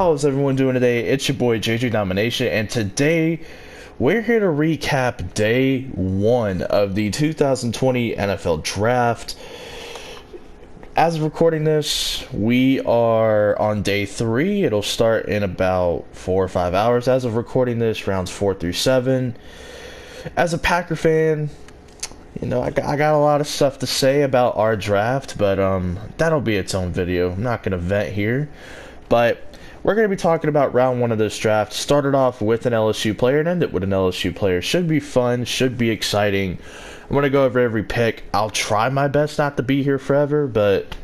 How's everyone doing today? It's your boy JJ Domination, and today we're here to recap day one of the 2020 NFL Draft. As of recording this, we are on day three. It'll start in about 4 or 5 hours. As of recording this, rounds 4 through 7. As a Packer fan, I got a lot of stuff to say about our draft, but that'll be its own video. I'm not gonna vent here, but we're going to be talking about round one of this draft. Started off with an LSU player and ended with an LSU player. Should be fun, should be exciting. I'm going to go over every pick. I'll try my best not to be here forever, but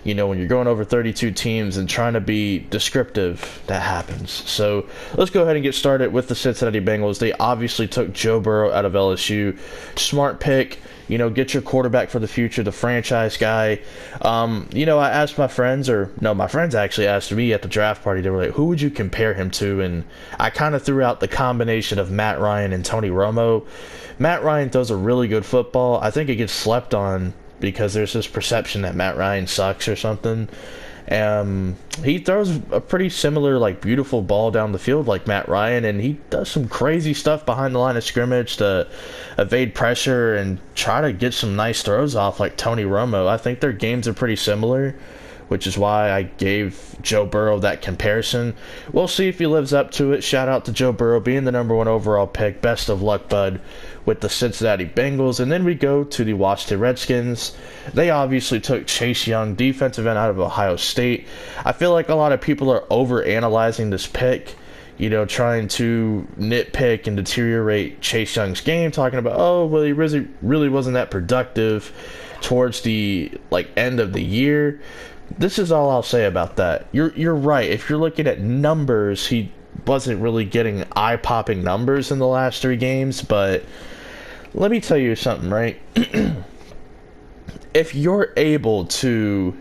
when you're going over 32 teams and trying to be descriptive, that happens. So let's go ahead and get started with the Cincinnati Bengals. They obviously took Joe Burrow out of LSU. Smart pick. Get your quarterback for the future, the franchise guy. I asked my friends, my friends actually asked me at the draft party. They were like, who would you compare him to? And I kind of threw out the combination of Matt Ryan and Tony Romo. Matt Ryan throws a really good football. I think it gets slept on because there's this perception that Matt Ryan sucks or something. He throws a pretty similar, beautiful ball down the field like Matt Ryan, and he does some crazy stuff behind the line of scrimmage to evade pressure and try to get some nice throws off like Tony Romo. I think their games are pretty similar, which is why I gave Joe Burrow that comparison. We'll see if he lives up to it. Shout out to Joe Burrow being the #1 overall pick. Best of luck, bud, with the Cincinnati Bengals. And then we go to the Washington Redskins. They obviously took Chase Young, defensive end out of Ohio State. I feel like a lot of people are over-analyzing this pick, trying to nitpick and deteriorate Chase Young's game, talking about, he really wasn't that productive towards the end of the year. This is all I'll say about that. You're right. If you're looking at numbers, he wasn't really getting eye-popping numbers in the last 3 games, but let me tell you something, right? If you're able to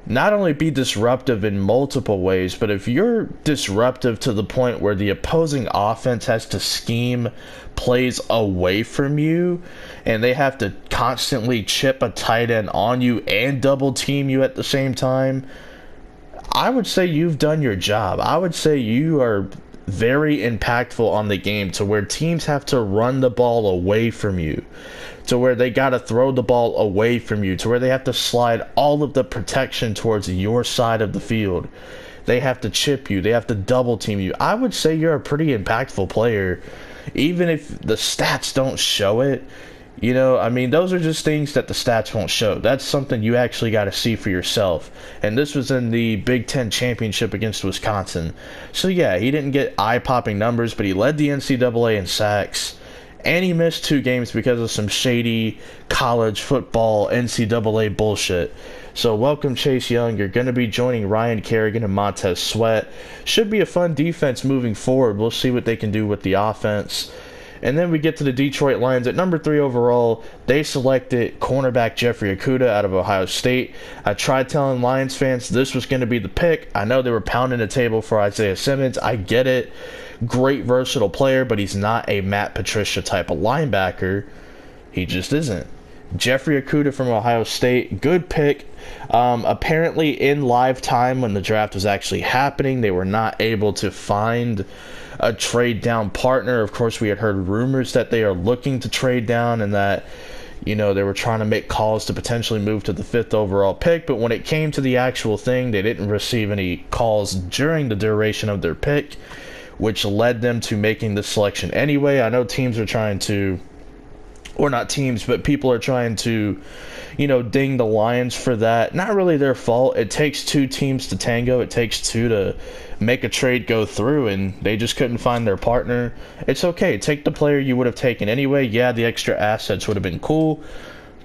not only be disruptive in multiple ways, but if you're disruptive to the point where the opposing offense has to scheme plays away from you and they have to constantly chip a tight end on you and double team you at the same time, I would say you've done your job. I would say you are very impactful on the game to where teams have to run the ball away from you, to where they got to throw the ball away from you, to where they have to slide all of the protection towards your side of the field. They have to chip you. They have to double team you. I would say you're a pretty impactful player, even if the stats don't show it. Those are just things that the stats won't show. That's something you actually got to see for yourself. And this was in the Big Ten Championship against Wisconsin. So, yeah, he didn't get eye-popping numbers, but he led the NCAA in sacks. And he missed 2 games because of some shady college football NCAA bullshit. So, welcome, Chase Young. You're going to be joining Ryan Kerrigan and Montez Sweat. Should be a fun defense moving forward. We'll see what they can do with the offense. And then we get to the Detroit Lions at number 3 overall. They selected cornerback Jeffrey Okudah out of Ohio State. I tried telling Lions fans this was going to be the pick. I know they were pounding the table for Isaiah Simmons. I get it. Great versatile player, but he's not a Matt Patricia type of linebacker. He just isn't. Jeffrey Okudah from Ohio State, good pick. Apparently in live time when the draft was actually happening, they were not able to find a trade down partner. Of course, we had heard rumors that they are looking to trade down and that, they were trying to make calls to potentially move to the 5th overall pick. But when it came to the actual thing, they didn't receive any calls during the duration of their pick, which led them to making the selection anyway. I know teams are trying to, or not teams, but people are trying to, ding the Lions for that. Not really their fault. It takes 2 teams to tango. It takes 2 to make a trade go through, and they just couldn't find their partner. It's okay. Take the player you would have taken anyway. Yeah, the extra assets would have been cool,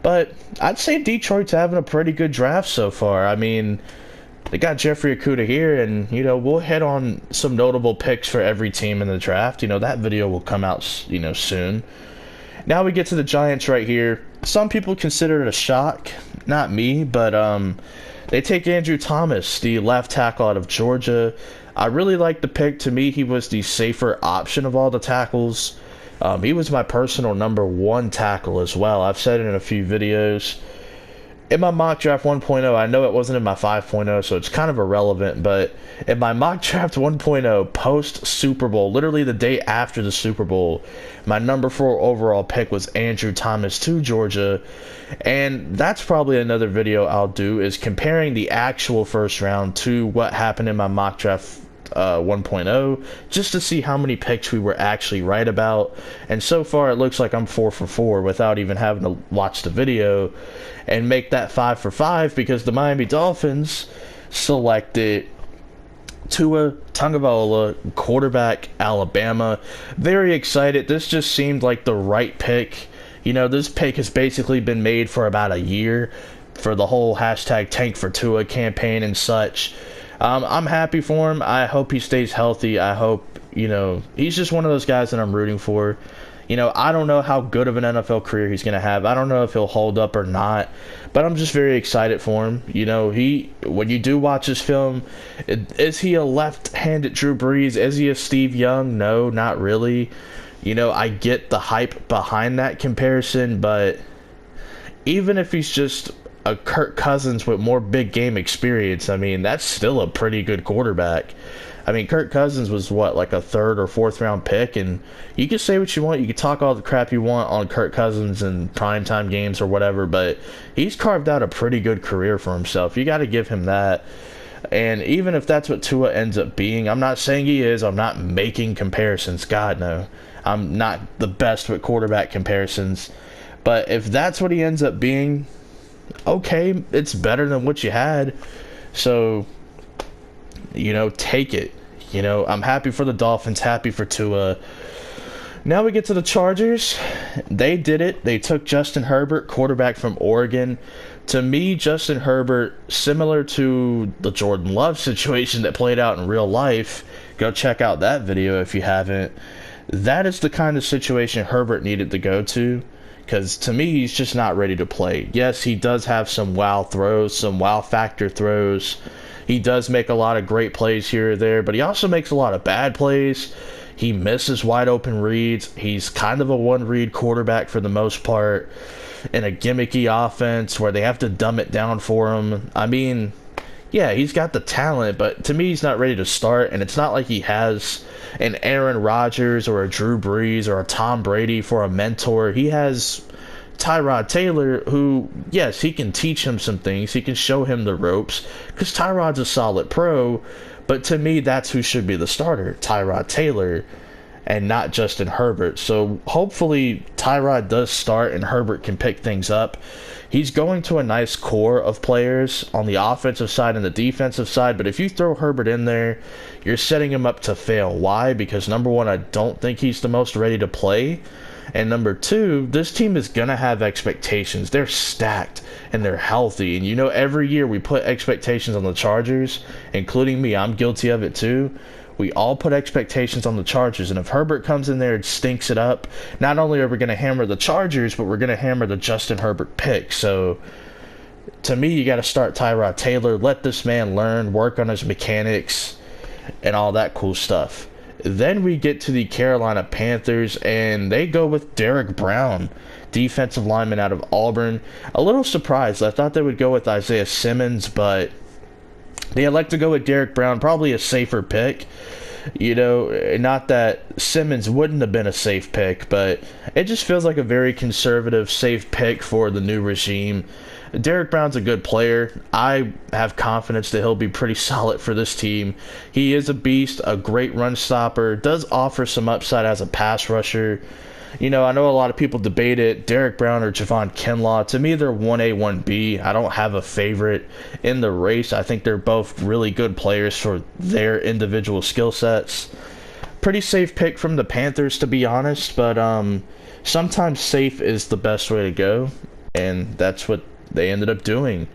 but I'd say Detroit's having a pretty good draft so far. They got Jeffrey Okudah here, and, we'll hit on some notable picks for every team in the draft. That video will come out, soon. Now we get to the Giants right here. Some people consider it a shock. Not me, but they take Andrew Thomas, the left tackle out of Georgia. I really like the pick. To me, he was the safer option of all the tackles. He was my personal #1 tackle as well. I've said it in a few videos. in my mock draft 1.0, I know it wasn't in my 5.0, so it's kind of irrelevant, but in my mock draft 1.0 post Super Bowl, literally the day after the Super Bowl, my number 4 overall pick was Andrew Thomas to Georgia. And that's probably another video I'll do, is comparing the actual first round to what happened in my mock draft 1.0, just to see how many picks we were actually right about. And so far it looks like I'm 4 for 4 without even having to watch the video, and make that 5 for 5 because the Miami Dolphins selected Tua Tagovailoa, quarterback, Alabama. Very excited. This just seemed like the right pick. You know, this pick has basically been made for about a year for the whole hashtag Tank for Tua campaign and such. I'm happy for him. I hope he stays healthy. I hope, you know, he's just one of those guys that I'm rooting for. You know, I don't know how good of an NFL career he's going to have. I don't know if he'll hold up or not, but I'm just very excited for him. You know, when you do watch his film, is he a left-handed Drew Brees? Is he a Steve Young? No, not really. You know, I get the hype behind that comparison, but even if he's just a Kirk Cousins with more big game experience, I mean, that's still a pretty good quarterback. I mean, Kirk Cousins was what, like a 3rd or 4th round pick, and you can say what you want, you can talk all the crap you want on Kirk Cousins in primetime games or whatever, but he's carved out a pretty good career for himself. You got to give him that. And even if that's what Tua ends up being, I'm not saying he is, I'm not making comparisons, God no. I'm not the best with quarterback comparisons, but if that's what he ends up being, okay, it's better than what you had. So, you know, take it. You know, I'm happy for the Dolphins, happy for Tua. Now we get to the Chargers. They did it. They took Justin Herbert, quarterback from Oregon. To me, Justin Herbert, similar to the Jordan Love situation that played out in real life, go check out that video if you haven't. That is the kind of situation Herbert needed to go to, because to me, he's just not ready to play. Yes, he does have some wow throws, some wow factor throws. He does make a lot of great plays here or there, but he also makes a lot of bad plays. He misses wide open reads. He's kind of a one-read quarterback for the most part in a gimmicky offense where they have to dumb it down for him. I mean, yeah, he's got the talent, but to me, he's not ready to start, and it's not like he has an Aaron Rodgers or a Drew Brees or a Tom Brady for a mentor. He has Tyrod Taylor, who, yes, he can teach him some things. He can show him the ropes, because Tyrod's a solid pro, but to me, that's who should be the starter, Tyrod Taylor, and not Justin Herbert. So hopefully Tyrod does start and Herbert can pick things up. He's going to a nice core of players on the offensive side and the defensive side, but if you throw Herbert in there, you're setting him up to fail. Why? Because number one, I don't think he's the most ready to play. And number two, this team is going to have expectations. They're stacked and they're healthy. And you know, every year we put expectations on the Chargers, including me. I'm guilty of it too. We all put expectations on the Chargers. And if Herbert comes in there and stinks it up, not only are we going to hammer the Chargers, but we're going to hammer the Justin Herbert pick. So to me, you got to start Tyrod Taylor. Let this man learn, work on his mechanics, and all that cool stuff. Then we get to the Carolina Panthers, and they go with Derek Brown, defensive lineman out of Auburn. A little surprised. I thought they would go with Isaiah Simmons, but they elect to go with Derek Brown, probably a safer pick. You know, not that Simmons wouldn't have been a safe pick, but it just feels like a very conservative, safe pick for the new regime. Derek Brown's a good player. I have confidence that he'll be pretty solid for this team. He is a beast, a great run stopper, does offer some upside as a pass rusher. You know, I know a lot of people debate it, Derek Brown or Javon Kinlaw. To me, they're 1A, 1B. I don't have a favorite in the race. I think they're both really good players for their individual skill sets. Pretty safe pick from the Panthers, to be honest, but sometimes safe is the best way to go, and that's what they ended up doing.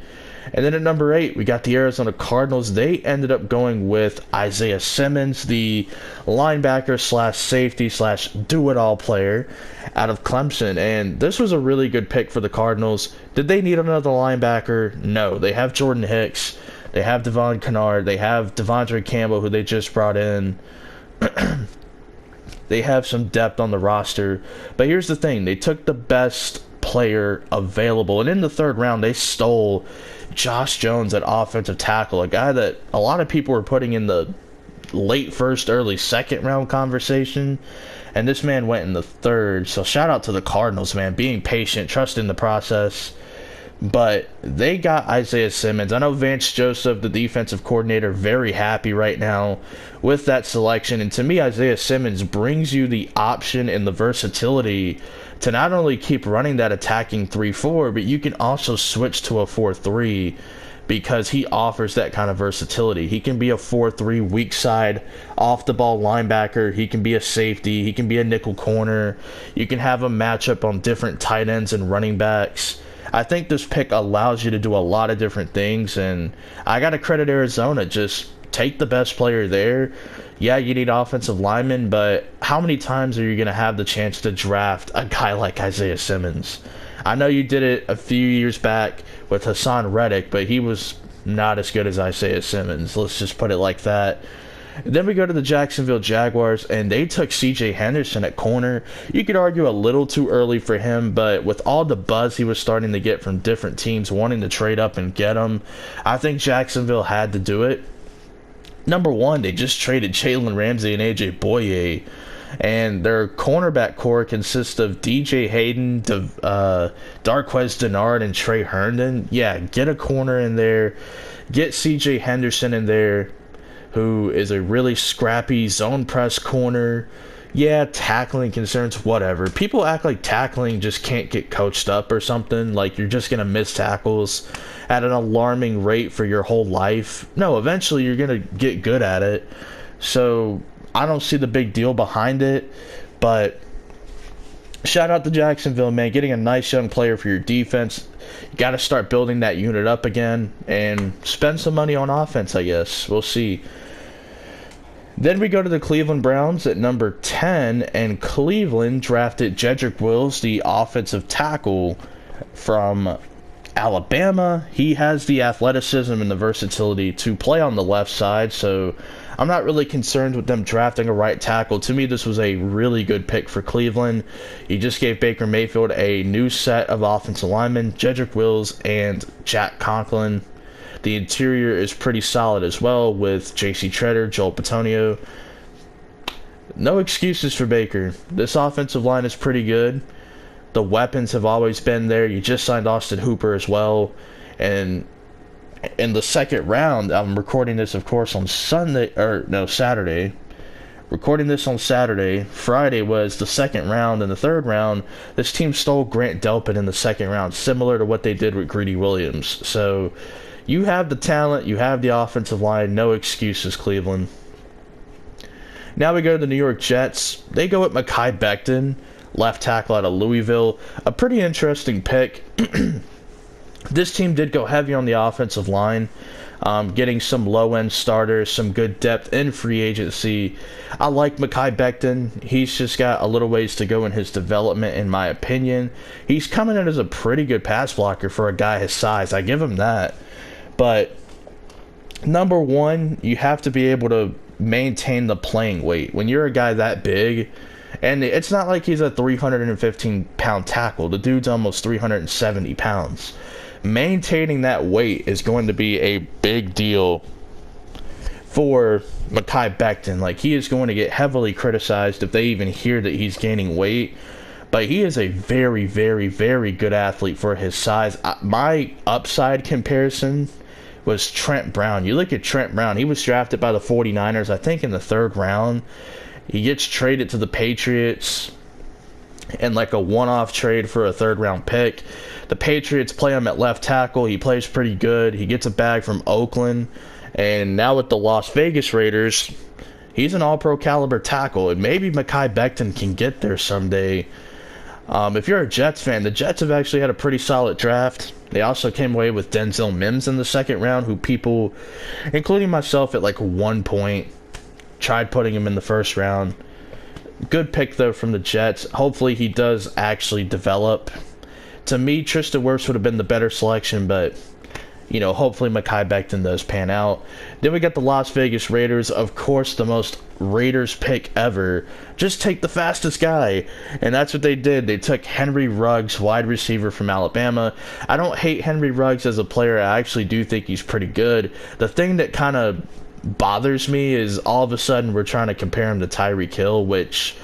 And then at number 8, we got the Arizona Cardinals. They ended up going with Isaiah Simmons, the linebacker slash safety slash do-it-all player out of Clemson. And this was a really good pick for the Cardinals. Did they need another linebacker? No. They have Jordan Hicks. They have Devon Kennard. They have Devondre Campbell, who they just brought in. They have some depth on the roster. But here's the thing. They took the best player available. And in the third round, they stole Josh Jones at offensive tackle, a guy that a lot of people were putting in the late first, early second round conversation. And this man went in the third. So shout out to the Cardinals, man, being patient, trusting the process. But they got Isaiah Simmons. I know Vance Joseph, the defensive coordinator, very happy right now with that selection. And to me, Isaiah Simmons brings you the option and the versatility to not only keep running that attacking 3-4, but you can also switch to a 4-3 because he offers that kind of versatility. He can be a 4-3 weak side off the ball linebacker. He can be a safety. He can be a nickel corner. You can have a matchup on different tight ends and running backs. I think this pick allows you to do a lot of different things, and I got to credit Arizona. Just take the best player there. Yeah, you need offensive linemen, but how many times are you going to have the chance to draft a guy like Isaiah Simmons? I know you did it a few years back with Hassan Reddick, but he was not as good as Isaiah Simmons. Let's just put it like that. Then we go to the Jacksonville Jaguars, and they took C.J. Henderson at corner. You could argue a little too early for him, but with all the buzz he was starting to get from different teams wanting to trade up and get him, I think Jacksonville had to do it. Number one, they just traded Jalen Ramsey and A.J. Boye, and their cornerback core consists of DJ Hayden, Darquez Dennard, and Trey Herndon. Yeah, get a corner in there. Get C.J. Henderson in there, who is a really scrappy zone press corner. Yeah, tackling concerns, whatever. People act like tackling just can't get coached up or something, like you're just going to miss tackles at an alarming rate for your whole life. No, eventually you're going to get good at it. So I don't see the big deal behind it, but shout out to Jacksonville, man. Getting a nice young player for your defense. You got to start building that unit up again and spend some money on offense, I guess. We'll see. Then we go to the Cleveland Browns at number 10, and Cleveland drafted Jedrick Wills, the offensive tackle from Alabama. He has the athleticism and the versatility to play on the left side, so I'm not really concerned with them drafting a right tackle. To me, this was a really good pick for Cleveland. He just gave Baker Mayfield a new set of offensive linemen, Jedrick Wills and Jack Conklin. The interior is pretty solid as well with J.C. Treader, Joel Bitonio. No excuses for Baker. This offensive line is pretty good. The weapons have always been there. You just signed Austin Hooper as well. And in the second round, I'm recording this, of course, on Saturday. Recording this on Saturday. Friday was the second round. In the third round, this team stole Grant Delpit in the second round, similar to what they did with Greedy Williams. So you have the talent, you have the offensive line, no excuses, Cleveland. Now we go to the New York Jets. They go with Mekhi Becton, left tackle out of Louisville. A pretty interesting pick. This team did go heavy on the offensive line, getting some low-end starters, some good depth in free agency. I like Mekhi Becton. He's just got a little ways to go in his development, in my opinion. He's coming in as a pretty good pass blocker for a guy his size. I give him that. But number one, you have to be able to maintain the playing weight. When you're a guy that big, and it's not like he's a 315-pound tackle. The dude's almost 370 pounds. Maintaining that weight is going to be a big deal for Mekhi Becton. Like, he is going to get heavily criticized if they even hear that he's gaining weight. But he is a very, very, very good athlete for his size. My upside comparison was Trent Brown. You look at Trent Brown, he was drafted by the 49ers, I think in the third round. He gets traded to the Patriots in like a one-off trade for a third-round pick. The Patriots play him at left tackle. He plays pretty good. He gets a bag from Oakland. And now with the Las Vegas Raiders, he's an all-pro caliber tackle. And maybe Mekhi Becton can get there someday. If you're a Jets fan, the Jets have actually had a pretty solid draft. They also came away with Denzel Mims in the second round, who people, including myself at like one point, tried putting him in the first round. Good pick, though, from the Jets. Hopefully he does actually develop. To me, Tristan Wirfs would have been the better selection, but hopefully Mekhi Becton does pan out. Then we got the Las Vegas Raiders, of course, the most Raiders pick ever. Just take the fastest guy. And that's what they did. They took Henry Ruggs, wide receiver from Alabama. I don't hate Henry Ruggs as a player. I actually do think he's pretty good. The thing that kind of bothers me is all of a sudden we're trying to compare him to Tyreek Hill, which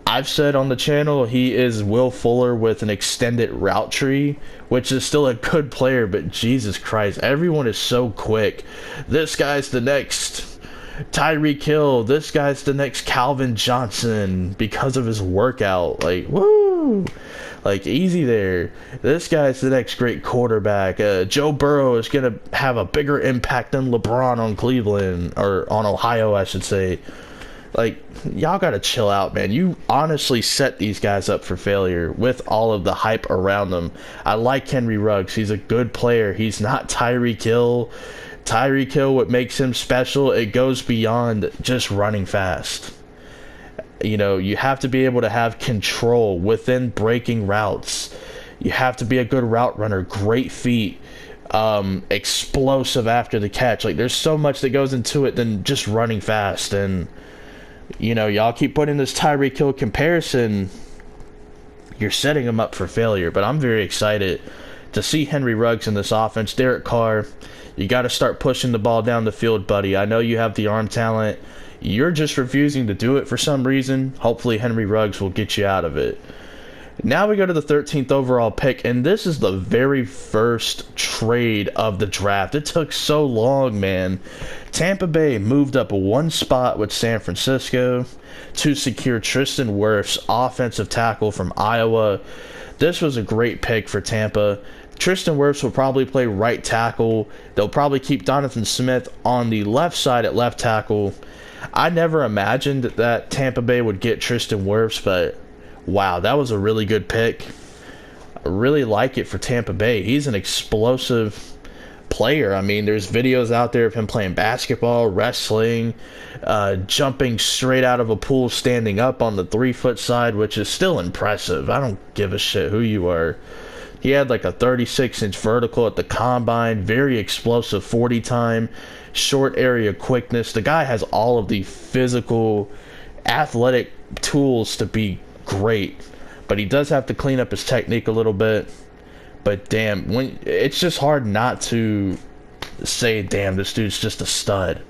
I've said on the channel he is Will Fuller with an extended route tree, which is still a good player, but Jesus Christ, everyone is so quick. This guy's the next Tyreek Hill. This guy's the next Calvin Johnson because of his workout. Like, woo! Like, easy there. This guy's the next great quarterback. Joe Burrow is going to have a bigger impact than LeBron on Cleveland, or on Ohio, I should say. Like, y'all gotta chill out, man. You honestly set these guys up for failure with all of the hype around them. I like Henry Ruggs. He's a good player. He's not Tyreek Hill. Tyreek Hill, what makes him special, it goes beyond just running fast. You have to be able to have control within breaking routes. You have to be a good route runner, great feet, explosive after the catch. Like, there's so much that goes into it than just running fast. And y'all keep putting this Tyreek Hill comparison, you're setting him up for failure. But I'm very excited to see Henry Ruggs in this offense. Derek Carr, you got to start pushing the ball down the field, buddy. I know you have the arm talent. You're just refusing to do it for some reason. Hopefully Henry Ruggs will get you out of it. Now we go to the 13th overall pick, and this is the very first trade of the draft. It took so long, man. Tampa Bay moved up one spot with San Francisco to secure Tristan Wirfs, offensive tackle from Iowa. This was a great pick for Tampa. Tristan Wirfs will probably play right tackle. They'll probably keep Donovan Smith on the left side at left tackle. I never imagined that Tampa Bay would get Tristan Wirfs, but wow, that was a really good pick. I really like it for Tampa Bay. He's an explosive player. I mean, there's videos out there of him playing basketball, wrestling, jumping straight out of a pool, standing up on the 3-foot side, which is still impressive. I don't give a shit who you are. He had like a 36-inch vertical at the combine, very explosive 40 time, short area quickness. The guy has all of the physical, athletic tools to be great, but he does have to clean up his technique a little bit. But damn, it's just hard not to say, damn, this dude's just a stud.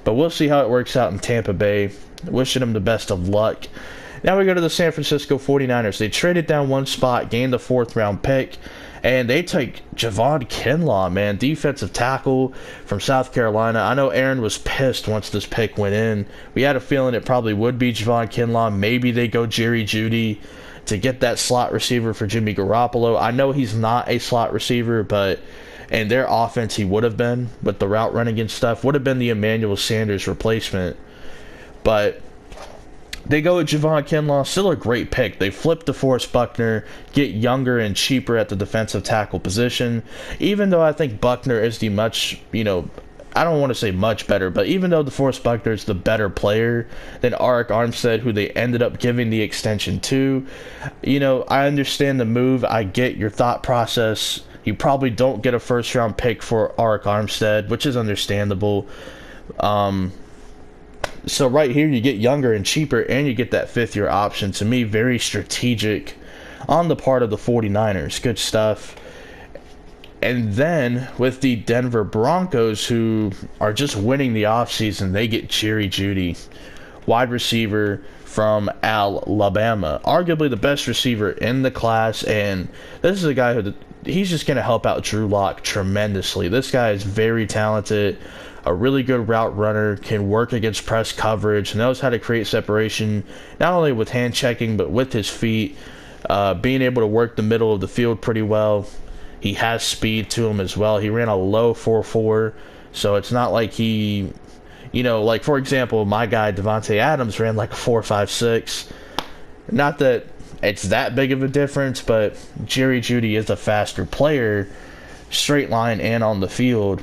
But we'll see how it works out in Tampa Bay. Wishing him the best of luck. Now we go to the San Francisco 49ers. They traded down one spot, gained the 4th round pick, and they take Javon Kinlaw, man, defensive tackle from South Carolina. I know Aaron was pissed once this pick went in. We had a feeling it probably would be Javon Kinlaw. Maybe they go Jerry Jeudy to get that slot receiver for Jimmy Garoppolo. I know he's not a slot receiver, but in their offense he would have been, with the route running and stuff. Would have been the Emmanuel Sanders replacement. But they go with Javon Kinlaw, still a great pick. They flip DeForest Buckner, get younger and cheaper at the defensive tackle position. Even though I think Buckner is the much, I don't want to say much better, but even though DeForest Buckner is the better player than Arik Armstead, who they ended up giving the extension to, I understand the move. I get your thought process. You probably don't get a 1st round pick for Arik Armstead, which is understandable. So right here, you get younger and cheaper, and you get that 5th-year option. To me, very strategic on the part of the 49ers. Good stuff. And then with the Denver Broncos, who are just winning the offseason, they get Jerry Jeudy, wide receiver from Alabama. Arguably the best receiver in the class, and this is a guy who he's just going to help out Drew Lock tremendously. This guy is very talented. A really good route runner, can work against press coverage, knows how to create separation, not only with hand checking, but with his feet, being able to work the middle of the field pretty well. He has speed to him as well. He ran a low 4.4, so it's not like he, like, for example, my guy Devontae Adams ran like a 4.56. Not that it's that big of a difference, but Jerry Jeudy is a faster player, straight line and on the field.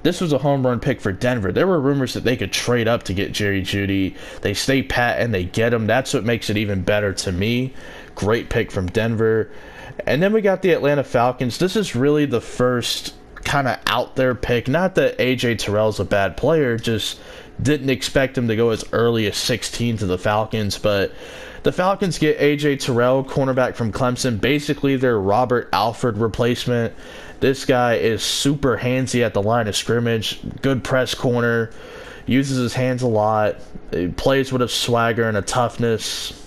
This was a home run pick for Denver. There were rumors that they could trade up to get Jerry Jeudy. They stay pat and they get him. That's what makes it even better to me. Great pick from Denver. And then we got the Atlanta Falcons. This is really the first kind of out there pick. Not that A.J. Terrell's a bad player, just didn't expect him to go as early as 16 to the Falcons. But the Falcons get A.J. Terrell, cornerback from Clemson, basically their Robert Alford replacement. This guy is super handsy at the line of scrimmage, good press corner, uses his hands a lot, he plays with a swagger and a toughness.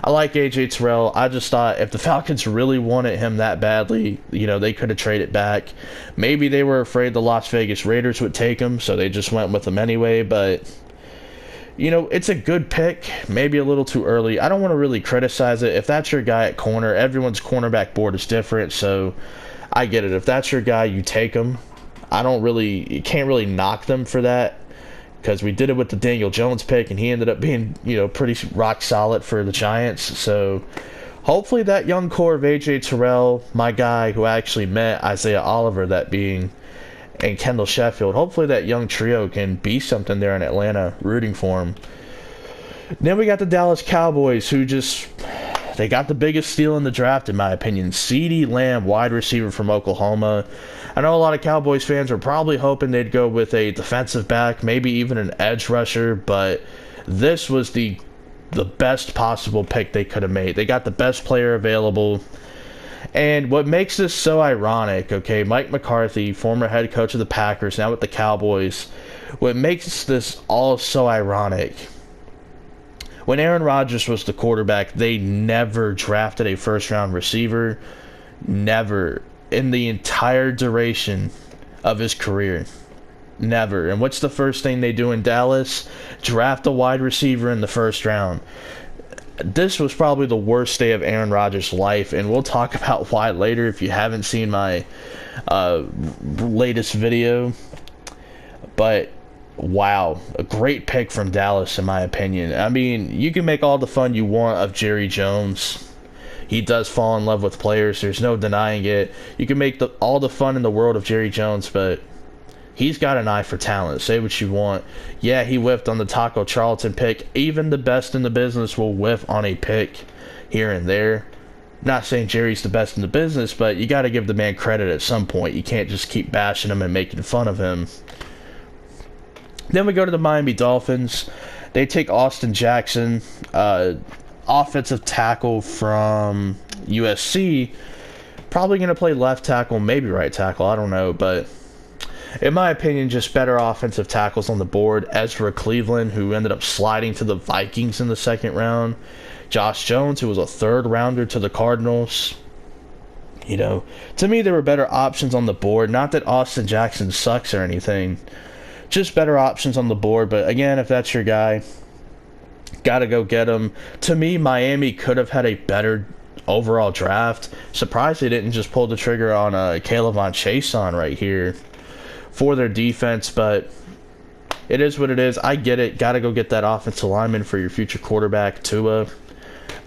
I like A.J. Terrell. I just thought if the Falcons really wanted him that badly, they could have traded back. Maybe they were afraid the Las Vegas Raiders would take him, so they just went with him anyway. But, it's a good pick. Maybe a little too early. I don't want to really criticize it. If that's your guy at corner, everyone's cornerback board is different, so I get it. If that's your guy, you take him. You can't really knock them for that. Because we did it with the Daniel Jones pick, and he ended up being, pretty rock solid for the Giants. So hopefully that young core of A.J. Terrell, my guy who actually met Isaiah Oliver, that being, and Kendall Sheffield, hopefully that young trio can be something there in Atlanta, rooting for him. Then we got the Dallas Cowboys, who they got the biggest steal in the draft, in my opinion. CeeDee Lamb, wide receiver from Oklahoma. I know a lot of Cowboys fans were probably hoping they'd go with a defensive back, maybe even an edge rusher, but this was the best possible pick they could have made. They got the best player available. And what makes this so ironic, okay, Mike McCarthy, former head coach of the Packers, now with the Cowboys, what makes this all so ironic, when Aaron Rodgers was the quarterback, they never drafted a first-round receiver. Never. In the entire duration of his career. Never. And what's the first thing they do in Dallas? Draft a wide receiver in the first round. This was probably the worst day of Aaron Rodgers' life, and we'll talk about why later if you haven't seen my latest video. But wow, a great pick from Dallas in my opinion. I mean, you can make all the fun you want of Jerry Jones. He does fall in love with players. There's no denying it. You can make all the fun in the world of Jerry Jones, but he's got an eye for talent. Say what you want. Yeah, he whiffed on the Taco Charlton pick. Even the best in the business will whiff on a pick here and there. Not saying Jerry's the best in the business, but you got to give the man credit at some point. You can't just keep bashing him and making fun of him. Then we go to the Miami Dolphins. They take Austin Jackson, offensive tackle from USC, probably going to play left tackle, maybe right tackle, I don't know, but in my opinion, just better offensive tackles on the board. Ezra Cleveland, who ended up sliding to the Vikings in the second round. Josh Jones, who was a third rounder to the Cardinals. To me, there were better options on the board. Not that Austin Jackson sucks or anything, just better options on the board. But again, if that's your guy, gotta go get him. To me, Miami could have had a better overall draft. Surprised they didn't just pull the trigger on Caleb Chason right here for their defense, but it is what it is. I get it. Gotta go get that offensive lineman for your future quarterback, Tua.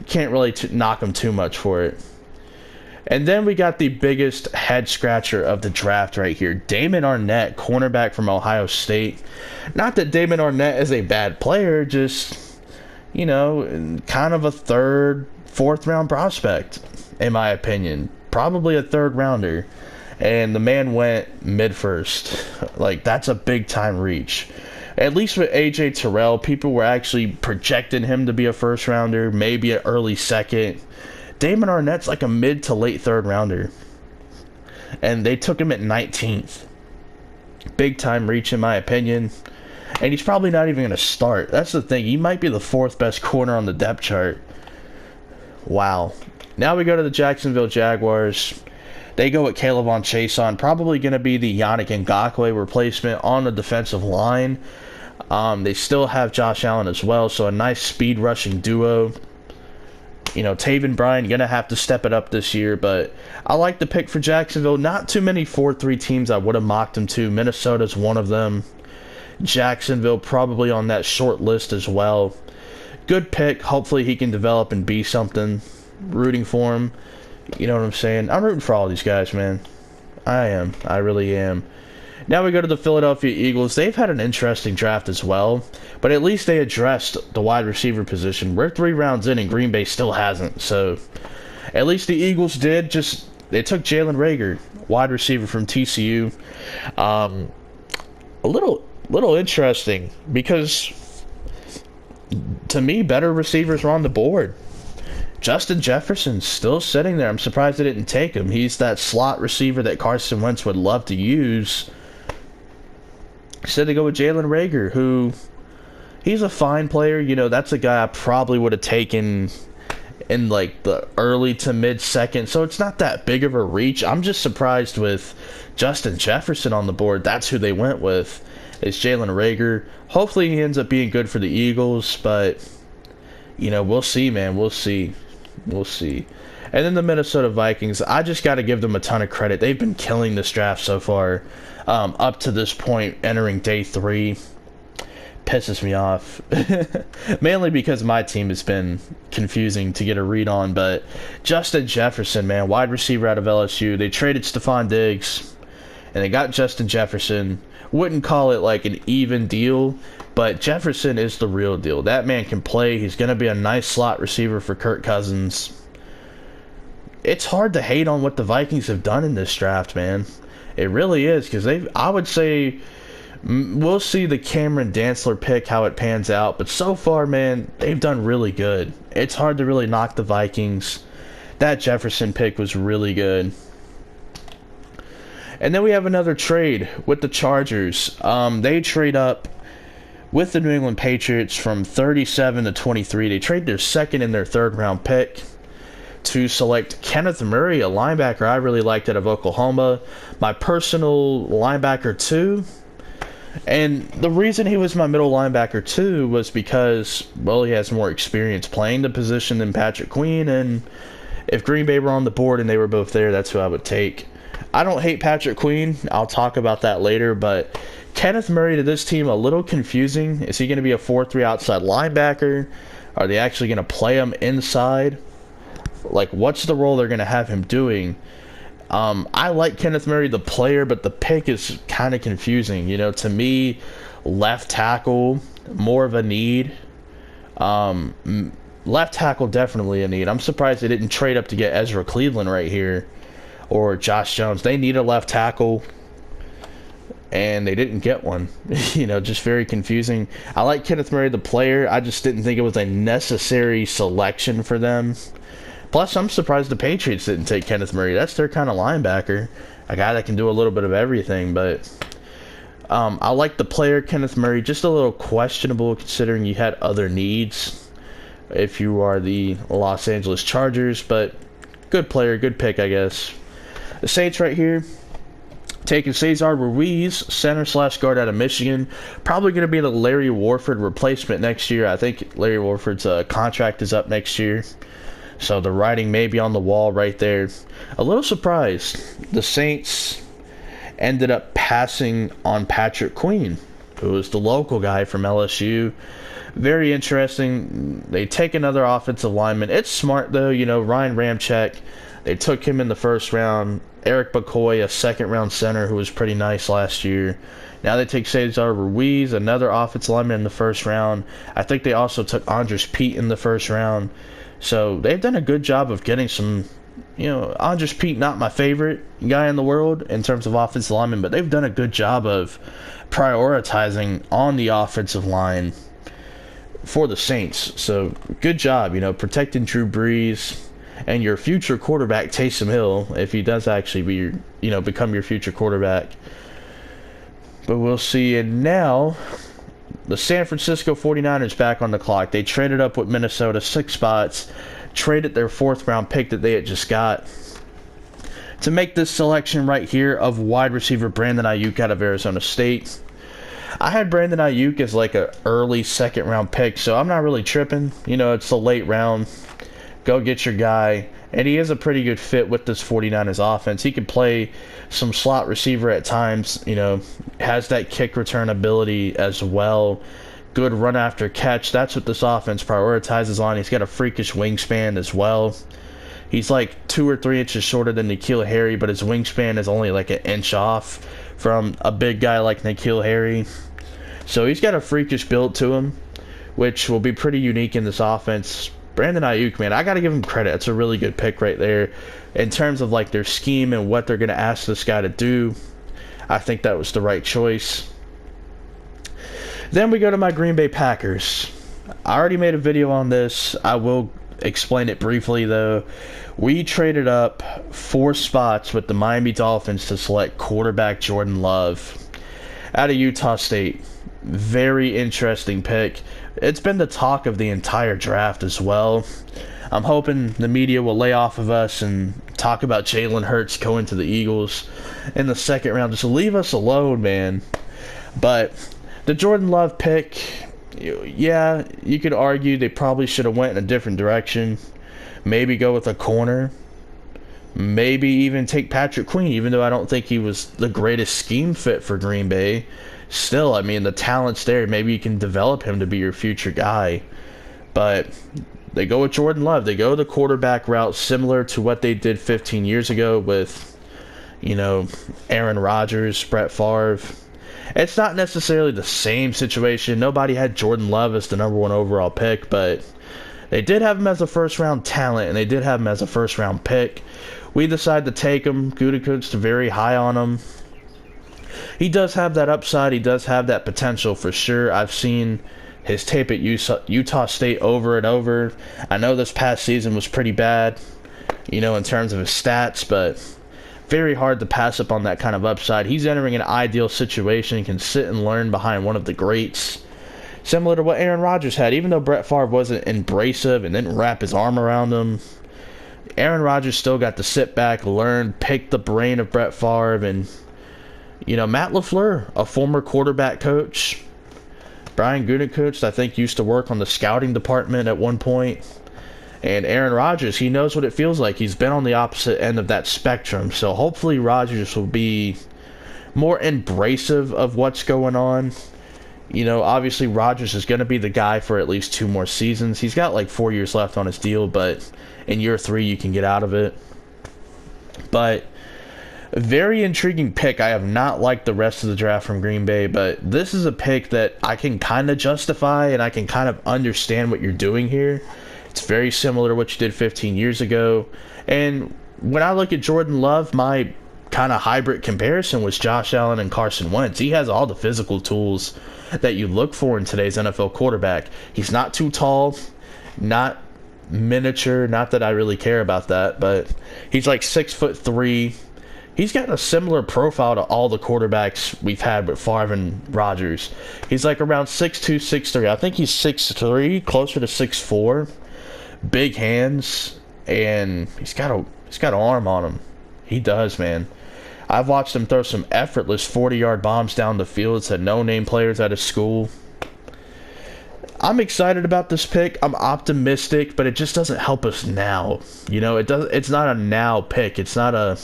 Can't really knock him too much for it. And then we got the biggest head scratcher of the draft right here. Damon Arnette, cornerback from Ohio State. Not that Damon Arnette is a bad player, just kind of a third, fourth round prospect, in my opinion. Probably a third rounder. And the man went mid-first. That's a big-time reach. At least with A.J. Terrell, people were actually projecting him to be a first rounder, maybe an early second. Damon Arnette's like a mid to late third rounder. And they took him at 19th. Big-time reach, in my opinion. And he's probably not even going to start. That's the thing. He might be the fourth best corner on the depth chart. Wow. Now we go to the Jacksonville Jaguars. They go with Caleb Chason. Probably going to be the Yannick Ngakoue replacement on the defensive line. They still have Josh Allen as well. So a nice speed rushing duo. Taven Bryan going to have to step it up this year. But I like the pick for Jacksonville. Not too many 4-3 teams I would have mocked him to. Minnesota's one of them. Jacksonville probably on that short list as well. Good pick. Hopefully he can develop and be something. Rooting for him. You know what I'm saying? I'm rooting for all these guys, man. I am. I really am. Now we go to the Philadelphia Eagles. They've had an interesting draft as well, but at least they addressed the wide receiver position. We're 3 rounds in and Green Bay still hasn't. So At least the Eagles did. They took Jalen Reagor, wide receiver from TCU. A little interesting because to me, better receivers were on the board. Justin Jefferson's still sitting there. I'm surprised they didn't take him. He's that slot receiver that Carson Wentz would love to use. Instead they go with Jalen Reagor, who he's a fine player. That's a guy I probably would have taken in like the early to mid second. So it's not that big of a reach. I'm just surprised with Justin Jefferson on the board. That's who they went with. It's Jalen Reagor. Hopefully he ends up being good for the Eagles, but we'll see, man. We'll see. And then the Minnesota Vikings, I just got to give them a ton of credit. They've been killing this draft so far, up to this point, entering day 3. Pisses me off. Mainly because my team has been confusing to get a read on, but Justin Jefferson, man, wide receiver out of LSU. They traded Stephon Diggs, and they got Justin Jefferson. Wouldn't call it like an even deal, but Jefferson is the real deal. That man can play. He's going to be a nice slot receiver for Kirk Cousins. It's hard to hate on what the Vikings have done in this draft, man. It really is, because I would say, we'll see the Cameron Dantzler pick, how it pans out, but so far, man, they've done really good. It's hard to really knock the Vikings. That Jefferson pick was really good. And then we have another trade with the Chargers. They trade up with the New England Patriots from 37 to 23. They trade their second and their third round pick to select Kenneth Murray, a linebacker I really liked out of Oklahoma. My personal linebacker too. And the reason he was my middle linebacker too was because, well, he has more experience playing the position than Patrick Queen. And if Green Bay were on the board and they were both there, that's who I would take. I don't hate Patrick Queen. I'll talk about that later, but Kenneth Murray to this team, a little confusing. Is he going to be a 4-3 outside linebacker? Are they actually going to play him inside? Like, what's the role they're going to have him doing? I like Kenneth Murray, the player, but the pick is kind of confusing. To me, left tackle, more of a need. Left tackle, definitely a need. I'm surprised they didn't trade up to get Ezra Cleveland right here. Or Josh Jones. They need a left tackle, and they didn't get one. Just very confusing. I like Kenneth Murray, the player. I just didn't think it was a necessary selection for them. Plus, I'm surprised the Patriots didn't take Kenneth Murray. That's their kind of linebacker. A guy that can do a little bit of everything, but I like the player, Kenneth Murray. Just a little questionable considering you had other needs if you are the Los Angeles Chargers, but good player, good pick, I guess. The Saints right here, taking Cesar Ruiz, center/guard out of Michigan. Probably going to be the Larry Warford replacement next year. I think Larry Warford's contract is up next year. So the writing may be on the wall right there. A little surprised. The Saints ended up passing on Patrick Queen, who was the local guy from LSU. Very interesting. They take another offensive lineman. It's smart, though. Ryan Ramczyk. They took him in the first round. Eric McCoy, a second-round center who was pretty nice last year. Now they take Cesar Ruiz, another offensive lineman in the first round. I think they also took Andres Pete in the first round. So they've done a good job of getting some, Andres Pete, not my favorite guy in the world in terms of offensive lineman, but they've done a good job of prioritizing on the offensive line for the Saints. So good job, protecting Drew Brees and your future quarterback, Taysom Hill, if he does actually become your future quarterback. But we'll see. And now, the San Francisco 49ers back on the clock. They traded up with Minnesota 6 spots, traded their 4th round pick that they had just got to make this selection right here of wide receiver Brandon Ayuk out of Arizona State. I had Brandon Ayuk as like an early 2nd round pick, so I'm not really tripping. It's a late round. Go get your guy. And he is a pretty good fit with this 49ers offense. He can play some slot receiver at times, has that kick return ability as well. Good run after catch. That's what this offense prioritizes on. He's got a freakish wingspan as well. He's like 2 or 3 inches shorter than N'Keal Harry, but his wingspan is only like an inch off from a big guy like N'Keal Harry. So he's got a freakish build to him, which will be pretty unique in this offense. Brandon Ayuk, man, I got to give him credit. It's a really good pick right there. In terms of like their scheme and what they're going to ask this guy to do, I think that was the right choice. Then we go to my Green Bay Packers. I already made a video on this. I will explain it briefly, though. We traded up 4 spots with the Miami Dolphins to select quarterback Jordan Love out of Utah State. Very interesting pick. It's been the talk of the entire draft as well. I'm hoping the media will lay off of us and talk about Jalen Hurts going to the Eagles in the second round. Just leave us alone, man. But the Jordan Love pick, yeah, you could argue they probably should have went in a different direction. Maybe go with a corner. Maybe even take Patrick Queen, even though I don't think he was the greatest scheme fit for Green Bay. Still, I mean, the talent's there. Maybe you can develop him to be your future guy. But they go with Jordan Love. They go the quarterback route, similar to what they did 15 years ago with, Aaron Rodgers, Brett Favre. It's not necessarily the same situation. Nobody had Jordan Love as the #1 overall pick, but they did have him as a first-round talent, and they did have him as a first-round pick. We decided to take him. Gutekunst's very high on him. He does have that upside. He does have that potential for sure. I've seen his tape at Utah State over and over. I know this past season was pretty bad, in terms of his stats, but very hard to pass up on that kind of upside. He's entering an ideal situation, can sit and learn behind one of the greats. Similar to what Aaron Rodgers had, even though Brett Favre wasn't abrasive and didn't wrap his arm around him. Aaron Rodgers still got to sit back, learn, pick the brain of Brett Favre, and Matt LaFleur, a former quarterback coach. Brian Gutekunst, I think, used to work on the scouting department at one point. And Aaron Rodgers, he knows what it feels like. He's been on the opposite end of that spectrum. So hopefully Rodgers will be more embracive of what's going on. Obviously Rodgers is going to be the guy for at least 2 more seasons. He's got like 4 years left on his deal, but in year 3 you can get out of it. But a very intriguing pick. I have not liked the rest of the draft from Green Bay, but this is a pick that I can kind of justify, and I can kind of understand what you're doing here. It's very similar to what you did 15 years ago. And when I look at Jordan Love, my kind of hybrid comparison was Josh Allen and Carson Wentz. He has all the physical tools that you look for in today's NFL quarterback. He's not too tall, not miniature, not that I really care about that, but he's like 6'3". He's got a similar profile to all the quarterbacks we've had with Favre and Rodgers. He's like around 6'2", 6'3". I think he's 6'3", closer to 6'4". Big hands, and he's got an arm on him. He does, man. I've watched him throw some effortless 40-yard bombs down the field to no-name players at his school. I'm excited about this pick. I'm optimistic, but it just doesn't help us now. It's not a now pick. It's not a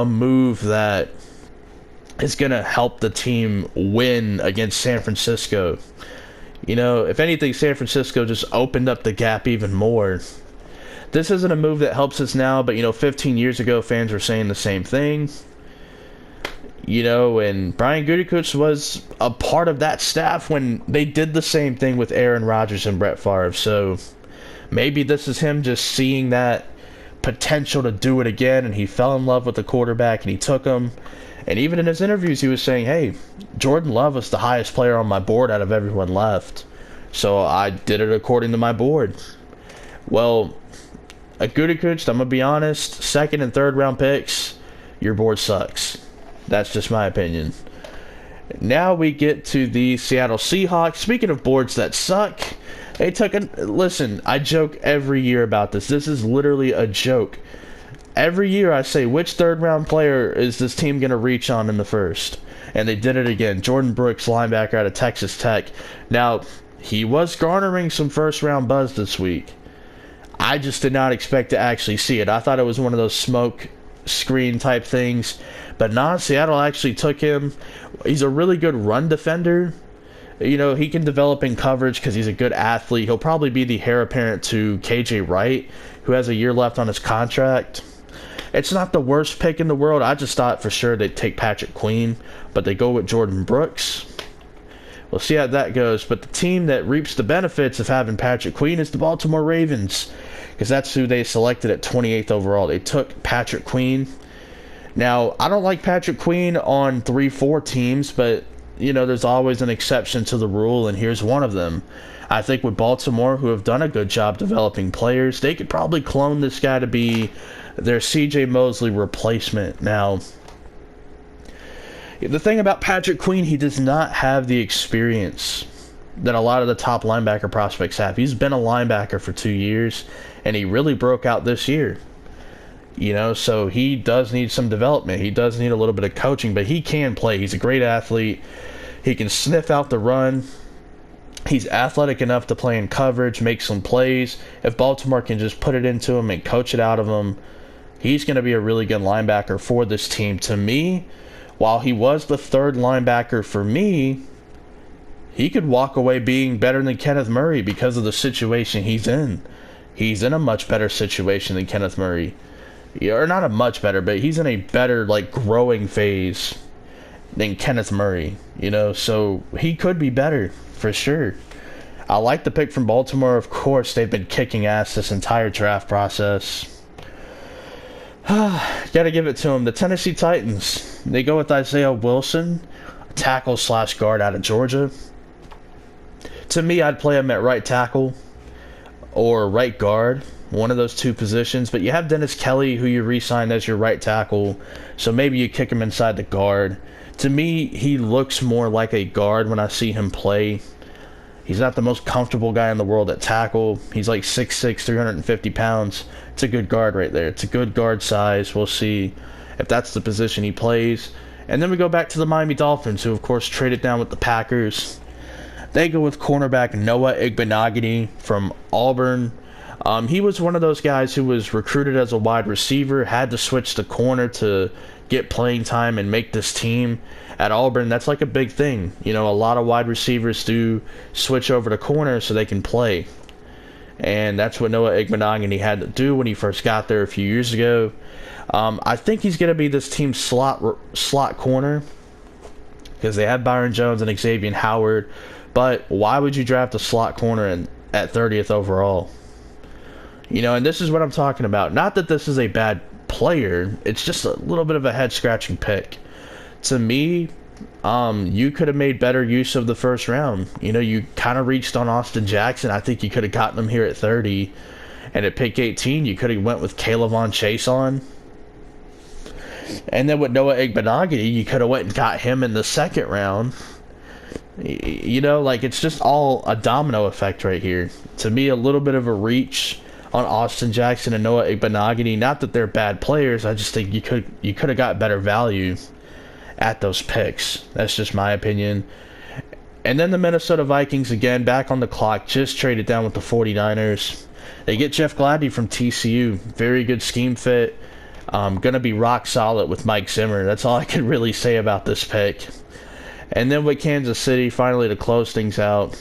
move that is going to help the team win against San Francisco. If anything, San Francisco just opened up the gap even more. This isn't a move that helps us now, but 15 years ago, fans were saying the same thing. And Brian Gutekunst was a part of that staff when they did the same thing with Aaron Rodgers and Brett Favre. So maybe this is him just seeing that potential to do it again, and he fell in love with the quarterback and he took him. And even in his interviews, he was saying, hey, Jordan Love was the highest player on my board out of everyone left. So I did it according to my board. Well, at Gutekunst, I'm going to be honest, 2nd and 3rd round picks, your board sucks. That's just my opinion. Now we get to the Seattle Seahawks. Speaking of boards that suck, they took listen, I joke every year about this. This is literally a joke. Every year I say, which 3rd round player is this team going to reach on in the 1st? And they did it again. Jordan Brooks, linebacker out of Texas Tech. Now, he was garnering some 1st round buzz this week. I just did not expect to actually see it. I thought it was one of those smoke screen type things. But nah, Seattle actually took him. He's a really good run defender. He can develop in coverage because he's a good athlete. He'll probably be the heir apparent to KJ Wright, who has a year left on his contract. It's not the worst pick in the world. I just thought for sure they'd take Patrick Queen, but they go with Jordan Brooks. We'll see how that goes. But the team that reaps the benefits of having Patrick Queen is the Baltimore Ravens, because that's who they selected at 28th overall. They took Patrick Queen. Now, I don't like Patrick Queen on 3-4 teams, but, you know, there's always an exception to the rule, and here's one of them. I think with Baltimore, who have done a good job developing players, they could probably clone this guy to be their C.J. Mosley replacement. Now, the thing about Patrick Queen, he does not have the experience that a lot of the top linebacker prospects have. He's been a linebacker for 2 years, and he really broke out this year. You know, so he does need some development. He does need a little bit of coaching, but he can play. He's a great athlete. He can sniff out the run. He's athletic enough to play in coverage, make some plays. If Baltimore can just put it into him and coach it out of him, he's going to be a really good linebacker for this team. To me, while he was the third linebacker for me, he could walk away being better than Kenneth Murray because of the situation he's in. He's in a much better situation than Kenneth Murray. Or not a much better, but he's in a better, like, growing phase than Kenneth Murray, you know, so he could be better, for sure. I like the pick from Baltimore. Of course, they've been kicking ass this entire draft process. Gotta give it to them. The Tennessee Titans, they go with Isaiah Wilson, tackle/guard out of Georgia. To me, I'd play him at right tackle or right guard, one of those two positions, but you have Dennis Kelly, who you re-signed as your right tackle, so maybe you kick him inside the guard. To me, he looks more like a guard when I see him play. He's not the most comfortable guy in the world at tackle. He's like 6'6", 350 pounds. It's a good guard right there. It's a good guard size. We'll see if that's the position he plays. And then we go back to the Miami Dolphins, who of course traded down with the Packers. They go with cornerback Noah Igbenogany from Auburn. He was one of those guys who was recruited as a wide receiver, had to switch to corner to get playing time and make this team. At Auburn, that's like a big thing. You know, a lot of wide receivers do switch over to corner so they can play. And that's what Noah Igbenogany had to do when he first got there a few years ago. I think he's going to be this team's slot corner because they have Byron Jones and Xavier Howard. But why would you draft a slot corner at 30th overall? You know, and this is what I'm talking about. Not that this is a bad player. It's just a little bit of a head-scratching pick. To me, you could have made better use of the first round. You know, you kind of reached on Austin Jackson. I think you could have gotten him here at 30. And at pick 18, you could have went with Kayvon Chason. And then with Noah Igbenogany, you could have went and got him in the second round. You know, like, it's just all a domino effect right here. To me, a little bit of a reach on Austin Jackson and Noah Igbenogany. Not that they're bad players. I just think you could have got better value at those picks. That's just my opinion. And then the Minnesota Vikings, again, back on the clock, just traded down with the 49ers. They get Jeff Gladney from TCU. Very good scheme fit. Gonna be rock solid with Mike Zimmer. That's all I can really say about this pick. And then with Kansas City, finally to close things out,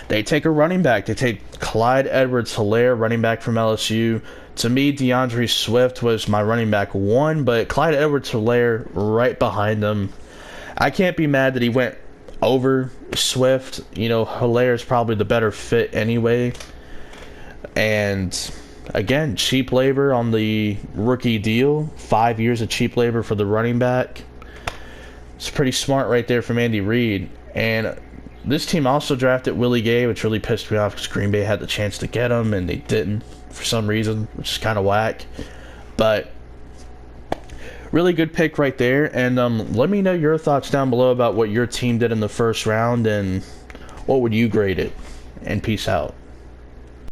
they take a running back. They take Clyde Edwards-Helaire, running back from LSU. To me, DeAndre Swift was my running back one, but Clyde Edwards-Helaire right behind him. I can't be mad that he went over Swift. You know, Hilaire is probably the better fit anyway. And again, cheap labor on the rookie deal. 5 years of cheap labor for the running back. It's pretty smart right there from Andy Reid. And this team also drafted Willie Gay, which really pissed me off because Green Bay had the chance to get him and they didn't for some reason, which is kind of whack. But really good pick right there. And let me know your thoughts down below about what your team did in the first round and what would you grade it. And peace out.